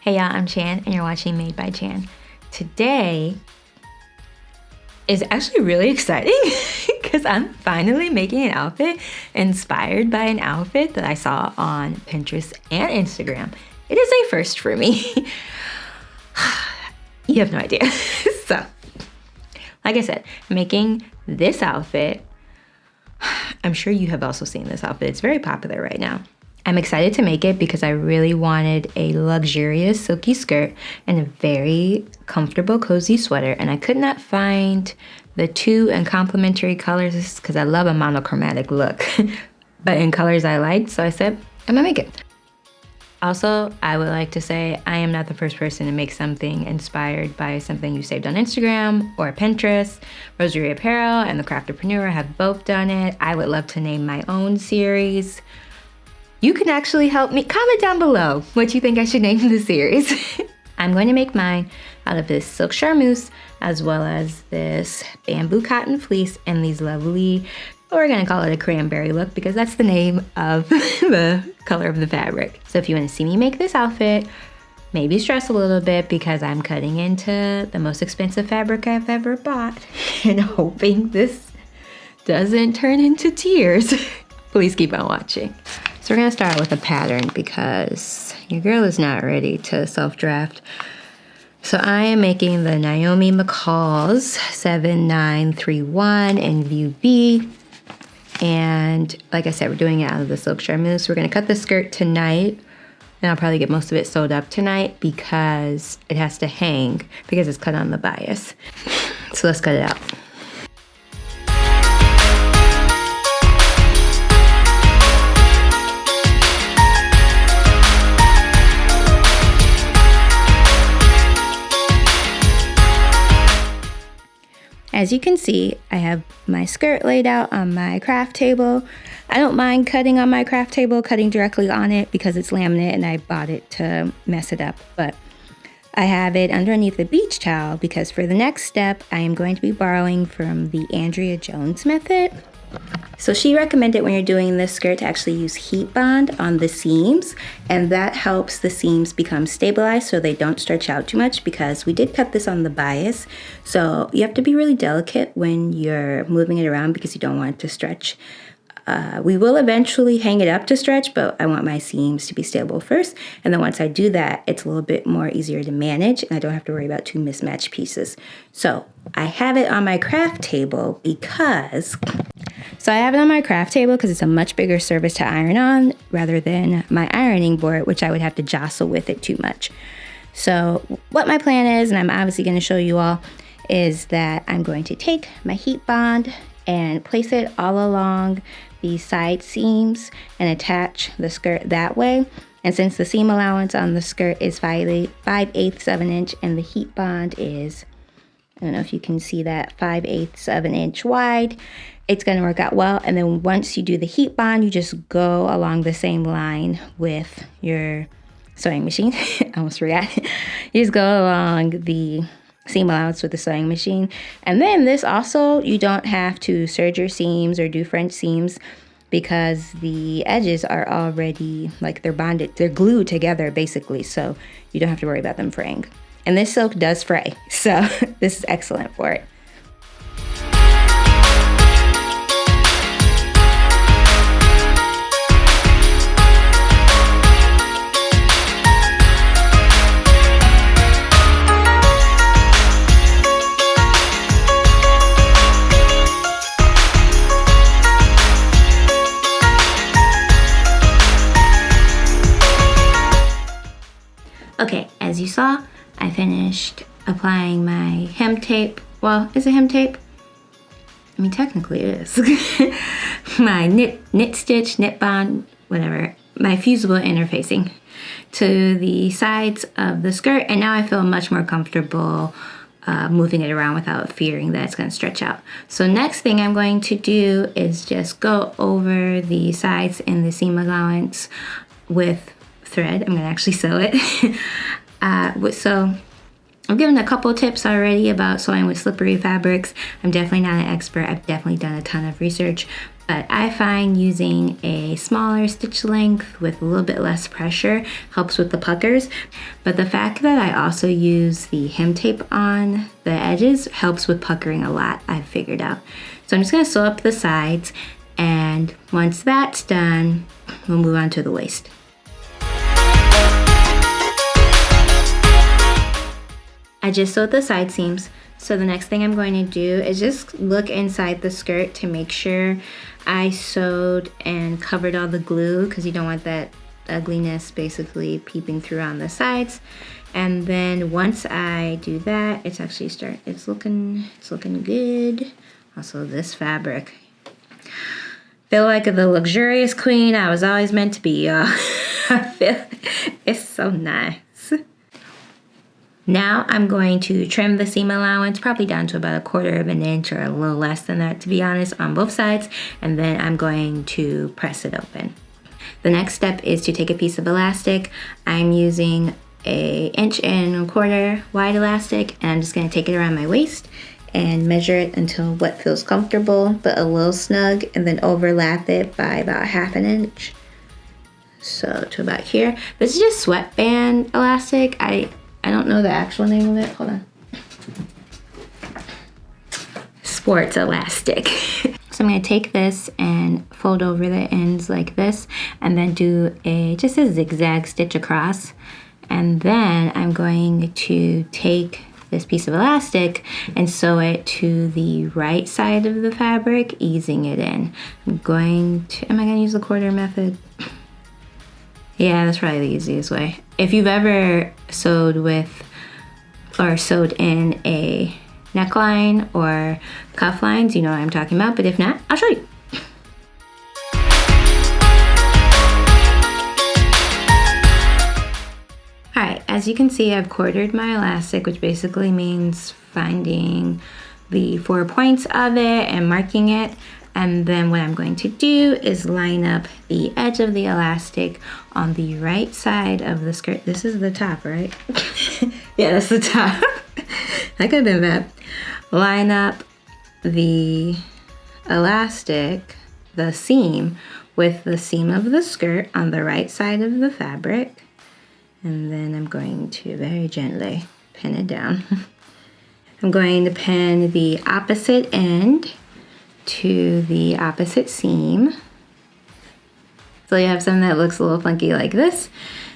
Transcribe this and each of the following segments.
Hey y'all, I'm Chann and you're watching Made by Chann. Today is actually really exciting because I'm finally making an outfit inspired by an outfit that I saw on Pinterest and Instagram. It is a first for me. You have no idea. So, like I said, making this outfit, I'm sure you have also seen this outfit. It's very popular right now. I'm excited to make it because I really wanted a luxurious silky skirt and a very comfortable cozy sweater, and I could not find the two in complementary colors because I love a monochromatic look, but in colors I liked, so I said, I'm gonna make it. Also, I would like to say I am not the first person to make something inspired by something you saved on Instagram or Pinterest. Rosary Apparel and The Craftpreneur have both done it. I would love to name my own series. You can actually help me. Comment down below what you think I should name the series. I'm going to make mine out of this silk charmeuse, as well as this bamboo cotton fleece and these lovely, we're gonna call it a cranberry look because that's the name of the color of the fabric. So if you wanna see me make this outfit, maybe stress a little bit because I'm cutting into the most expensive fabric I've ever bought and hoping this doesn't turn into tears. Please keep on watching. So we're gonna start with a pattern because your girl is not ready to self-draft. So I am making the Naomi McCall's 7931 in view B. And like I said, we're doing it out of the silk charmeuse. We're gonna cut the skirt tonight, and I'll probably get most of it sewed up tonight because it has to hang because it's cut on the bias. So let's cut it out. As you can see, I have my skirt laid out on my craft table. I don't mind cutting on my craft table, cutting directly on it because it's laminate and I bought it to mess it up. But I have it underneath the beach towel because for the next step, I am going to be borrowing from the Andrea Jones method. So she recommended when you're doing this skirt to actually use heat bond on the seams, and that helps the seams become stabilized so they don't stretch out too much because we did cut this on the bias. So you have to be really delicate when you're moving it around because you don't want it to stretch. We will eventually hang it up to stretch, but I want my seams to be stable first. And then once I do that, it's a little bit more easier to manage and I don't have to worry about two mismatched pieces. So I have it on my craft table because it's a much bigger surface to iron on rather than my ironing board, which I would have to jostle with it too much. So what my plan is, and I'm obviously going to show you all, is that I'm going to take my heat bond and place it all along the side seams and attach the skirt that way. And since the seam allowance on the skirt is 5/8 of an inch and the heat bond is, I don't know if you can see that, 5/8 of an inch wide, it's going to work out well. And then once you do the heat bond, you just go along the same line with your sewing machine. I almost forgot. You just go along the seam allowance with the sewing machine. And then this also, you don't have to serge your seams or do French seams because the edges are already, like, they're bonded, they're glued together basically, so you don't have to worry about them fraying. And this silk does fray, so this is excellent for it. Okay, as you saw, I finished applying my hem tape. Well, is it hem tape? I mean, technically it is. My knit stitch, knit bond, whatever, my fusible interfacing to the sides of the skirt. And now I feel much more comfortable moving it around without fearing that it's going to stretch out. So next thing I'm going to do is just go over the sides and the seam allowance with thread. I'm going to actually sew it. So I've given a couple tips already about sewing with slippery fabrics. I'm definitely not an expert. I've definitely done a ton of research. But I find using a smaller stitch length with a little bit less pressure helps with the puckers. But the fact that I also use the hem tape on the edges helps with puckering a lot, I've figured out. So I'm just gonna sew up the sides, and once that's done, we'll move on to the waist. I just sewed the side seams. So the next thing I'm going to do is just look inside the skirt to make sure I sewed and covered all the glue, because you don't want that ugliness basically peeping through on the sides. And then once I do that, it's looking good. Also, this fabric, feel like the luxurious queen I was always meant to be, y'all. I feel it's so nice. Now I'm going to trim the seam allowance, probably down to about 1/4 of an inch or a little less than that, to be honest, on both sides. And then I'm going to press it open. The next step is to take a piece of elastic. I'm using a 1.25 inch wide elastic, and I'm just gonna take it around my waist and measure it until what feels comfortable, but a little snug, and then overlap it by about 1/2 inch. So to about here. This is just sweatband elastic. I don't know the actual name of it. Hold on. Sports elastic. So I'm gonna take this and fold over the ends like this, and then do just a zigzag stitch across. And then I'm going to take this piece of elastic and sew it to the right side of the fabric, easing it in. Am I gonna use the 1/4 method? Yeah, that's probably the easiest way. If you've ever sewed with or sewed in a neckline or cuff lines, you know what I'm talking about, but if not, I'll show you. All right, as you can see, I've quartered my elastic, which basically means finding the 4 points of it and marking it. And then what I'm going to do is line up the edge of the elastic on the right side of the skirt. This is the top, right? Yeah, that's the top. That could have been bad. Line up the elastic, the seam, with the seam of the skirt on the right side of the fabric. And then I'm going to very gently pin it down. I'm going to pin the opposite end to the opposite seam. So you have something that looks a little funky like this.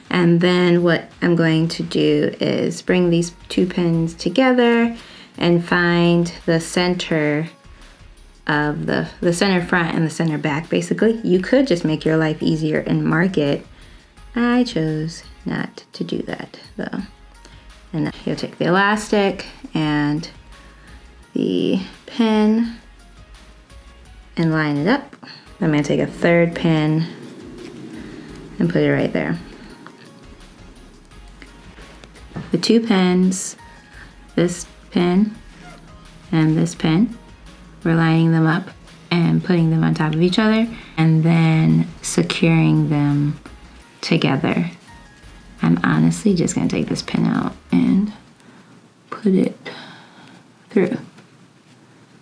And then what I'm going to do is bring these 2 pins together and find the center of the center front and the center back, basically. You could just make your life easier and mark it. I chose not to do that though. And you'll take the elastic and the pin and line it up. I'm gonna take a 3rd pin and put it right there. The 2 pins, this pin and this pin, we're lining them up and putting them on top of each other, and then securing them together. I'm honestly just gonna take this pin out and put it through.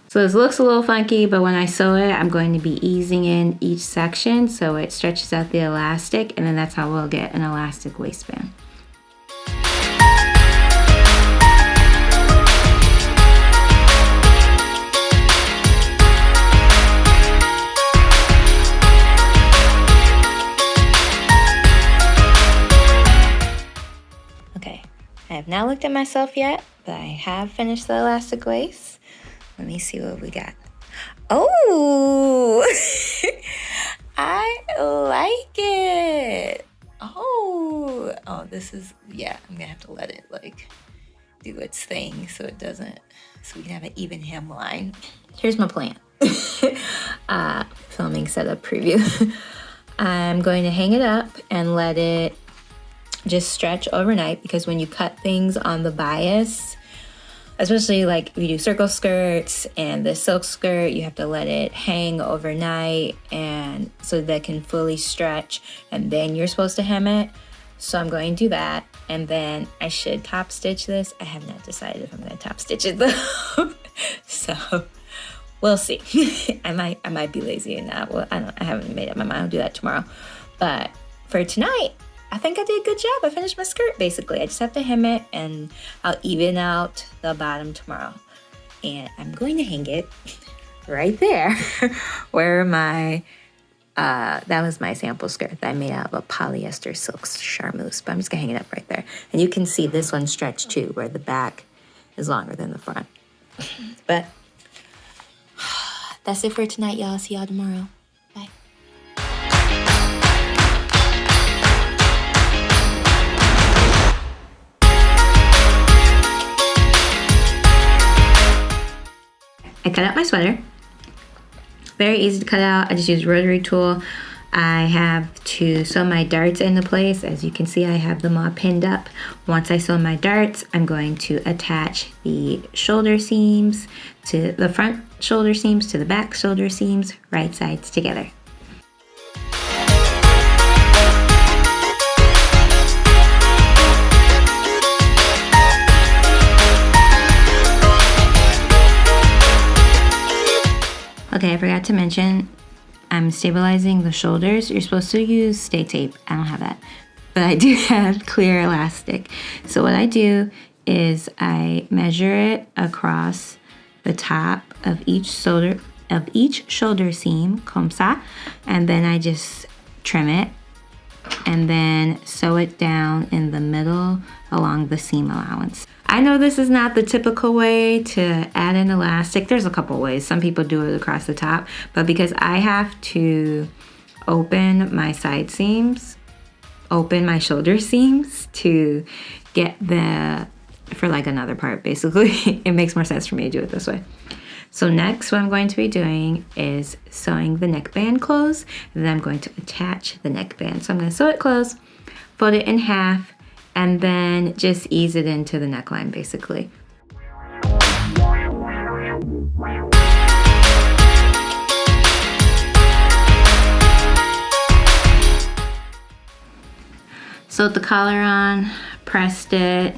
So this looks a little funky, but when I sew it, I'm going to be easing in each section so it stretches out the elastic, and then that's how we'll get an elastic waistband. Okay, I have not looked at myself yet, but I have finished the elastic waist. Let me see what we got. Oh, I like it. Oh, this is, yeah, I'm gonna have to let it like do its thing so we can have an even hemline. Here's my plan. Filming setup preview. I'm going to hang it up and let it just stretch overnight, because when you cut things on the bias, especially like if you do circle skirts and the silk skirt, you have to let it hang overnight and so that can fully stretch, and then you're supposed to hem it. So I'm going to do that, and then I should top stitch this. I have not decided if I'm going to top stitch it though. So We'll see. I might be lazy and not. Well, I haven't made up my mind. I'll do that tomorrow. But for tonight, I think I did a good job. I finished my skirt basically. I just have to hem it and I'll even out the bottom tomorrow. And I'm going to hang it right there where my that was my sample skirt that I made out of a polyester silk charmeuse, but I'm just gonna hang it up right there. And you can see this one stretched too, where the back is longer than the front. But that's it for tonight, y'all. See y'all tomorrow. Bye. I cut out my sweater. Very easy to cut out. I just use a rotary tool. I have to sew my darts into place. As you can see, I have them all pinned up. Once I sew my darts, I'm going to attach the shoulder seams to the front shoulder seams to the back shoulder seams, right sides together. Okay, I forgot to mention, I'm stabilizing the shoulders. You're supposed to use stay tape. I don't have that, but I do have clear elastic. So what I do is I measure it across the top of each shoulder seam, comme ça, and then I just trim it and then sew it down in the middle along the seam allowance. I know this is not the typical way to add an elastic. There's a couple ways. Some people do it across the top, but because I have to open my side seams, open my shoulder seams to get for like another part, basically, it makes more sense for me to do it this way. So next, what I'm going to be doing is sewing the neckband closed, and then I'm going to attach the neckband. So I'm going to sew it closed, fold it in half, and then just ease it into the neckline, basically. Sewed the collar on, pressed it.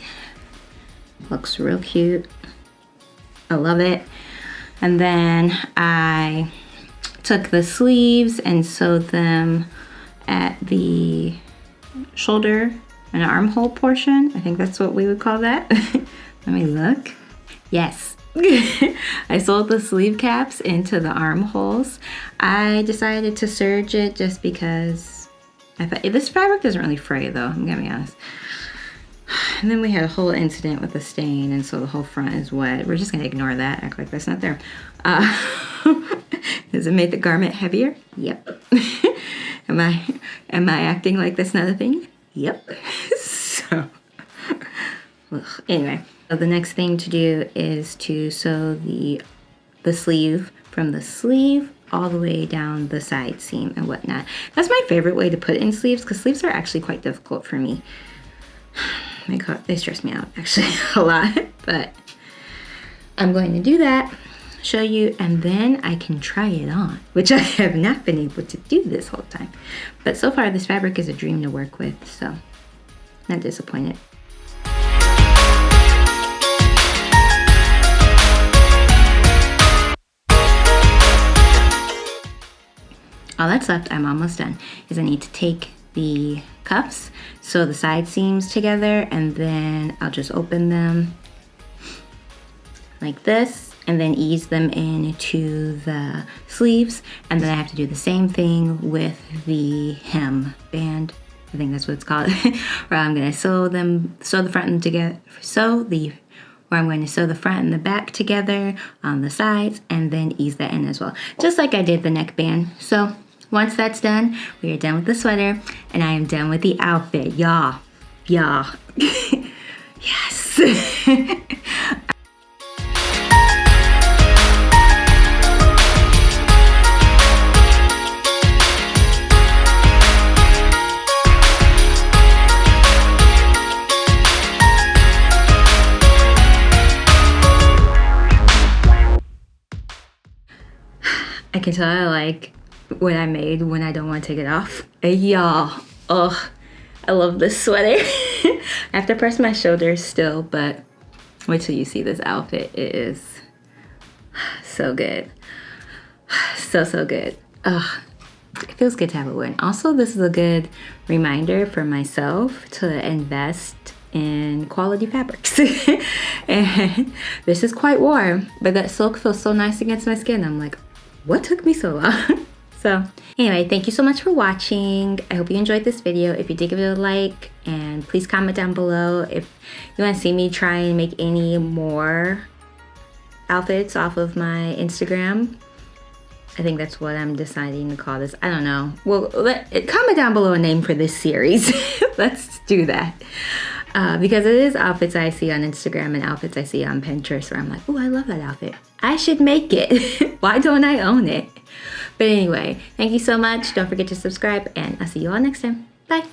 Looks real cute. I love it. And then I took the sleeves and sewed them at the shoulder and armhole portion. I think that's what we would call that. Let me look. Yes. I sewed the sleeve caps into the armholes. I decided to serge it just because I thought this fabric doesn't really fray though, I'm gonna be honest. And then we had a whole incident with the stain, and so the whole front is wet. We're just gonna ignore that, act like that's not there. Does it make the garment heavier? Yep. Am I acting like that's not a thing? Yep. So, anyway, so the next thing to do is to sew the sleeve from the sleeve all the way down the side seam and whatnot. That's my favorite way to put in sleeves, because sleeves are actually quite difficult for me. They stress me out actually a lot, but I'm going to do that, show you, and then I can try it on, which I have not been able to do this whole time. But so far this fabric is a dream to work with, so not disappointed. All that's left, I'm almost done, is I need to take the cuffs, sew the side seams together, and then I'll just open them like this and then ease them into the sleeves, and then I have to do the same thing with the hem band. I think that's what it's called. Where I'm going to sew the front and together, where I'm going to sew the front and the back together on the sides, and then ease that in as well, just like I did the neckband. So once that's done, we are done with the sweater, and I am done with the outfit, y'all. Yes. I can tell I like what I made when I don't want to take it off. Y'all, oh, I love this sweater. I have to press my shoulders still, but wait till you see this outfit. It is So good. So good. Ugh. It feels good to have a win. Also, this is a good reminder for myself to invest in quality fabrics. And this is quite warm, but that silk feels so nice against my skin. I'm like, what took me so long? So anyway, thank you so much for watching. I hope you enjoyed this video. If you did, give it a like, and please comment down below if you want to see me try and make any more outfits off of my Instagram. I think that's what I'm deciding to call this. I don't know. Well, comment down below a name for this series. Let's do that. Because it is outfits I see on Instagram and outfits I see on Pinterest where I'm like, oh, I love that outfit. I should make it. Why don't I own it? But anyway, thank you so much. Don't forget to subscribe, and I'll see you all next time. Bye.